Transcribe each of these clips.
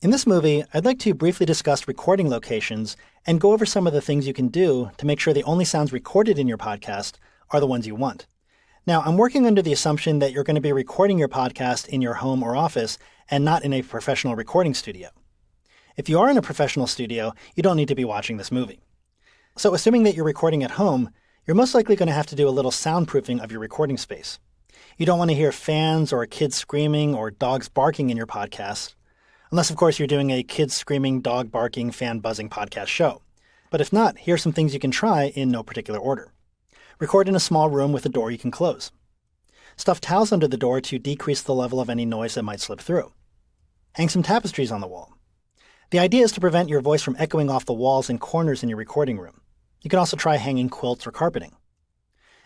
In this movie, I'd like to briefly discuss recording locations and go over some of the things you can do to make sure the only sounds recorded in your podcast are the ones you want. Now, I'm working under the assumption that you're going to be recording your podcast in your home or office and not in a professional recording studio. If you are in a professional studio, you don't need to be watching this movie. So assuming that you're recording at home, you're most likely going to have to do a little soundproofing of your recording space. You don't want to hear fans or kids screaming or dogs barking in your podcast, unless, of course, you're doing a kids screaming, dog barking, fan buzzing podcast show. But if not, here are some things you can try in no particular order. Record in a small room with a door you can close. Stuff towels under the door to decrease the level of any noise that might slip through. Hang some tapestries on the wall. The idea is to prevent your voice from echoing off the walls and corners in your recording room. You can also try hanging quilts or carpeting.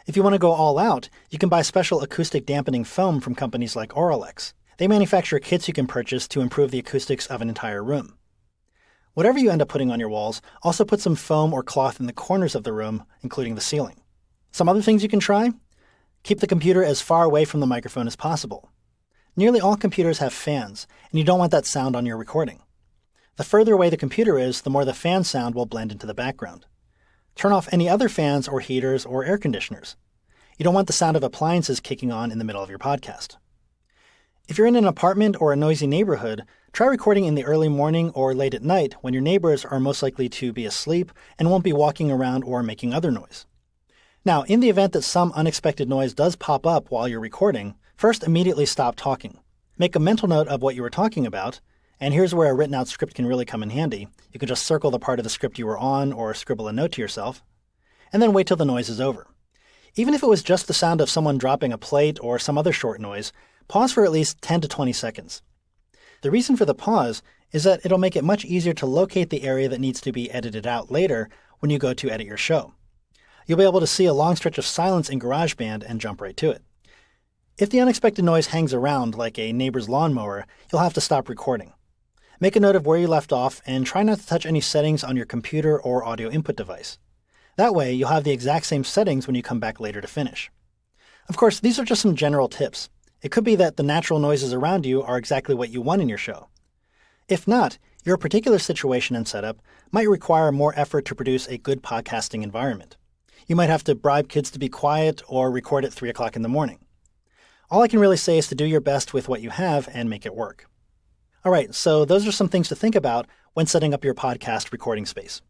If you want to go all out, you can buy special acoustic dampening foam from companies like Auralex. They manufacture kits you can purchase to improve the acoustics of an entire room. Whatever you end up putting on your walls, also put some foam or cloth in the corners of the room, including the ceiling. Some other things you can try? Keep the computer as far away from the microphone as possible. Nearly all computers have fans, and you don't want that sound on your recording. The further away the computer is, the more the fan sound will blend into the background. Turn off any other fans or heaters or air conditioners. You don't want the sound of appliances kicking on in the middle of your podcast. If you're in an apartment or a noisy neighborhood, try recording in the early morning or late at night when your neighbors are most likely to be asleep and won't be walking around or making other noise. Now, in the event that some unexpected noise does pop up while you're recording, first immediately stop talking. Make a mental note of what you were talking about, and here's where a written out script can really come in handy. You can just circle the part of the script you were on or scribble a note to yourself, and then wait till the noise is over. Even if it was just the sound of someone dropping a plate or some other short noise, pause for at least 10 to 20 seconds. The reason for the pause is that it'll make it much easier to locate the area that needs to be edited out later when you go to edit your show. You'll be able to see a long stretch of silence in GarageBand and jump right to it. If the unexpected noise hangs around like a neighbor's lawnmower, you'll have to stop recording. Make a note of where you left off and try not to touch any settings on your computer or audio input device. That way, you'll have the exact same settings when you come back later to finish. Of course, these are just some general tips. It could be that the natural noises around you are exactly what you want in your show. If not, your particular situation and setup might require more effort to produce a good podcasting environment. You might have to bribe kids to be quiet or record at 3 o'clock in the morning. All I can really say is to do your best with what you have and make it work. All right, so those are some things to think about when setting up your podcast recording space.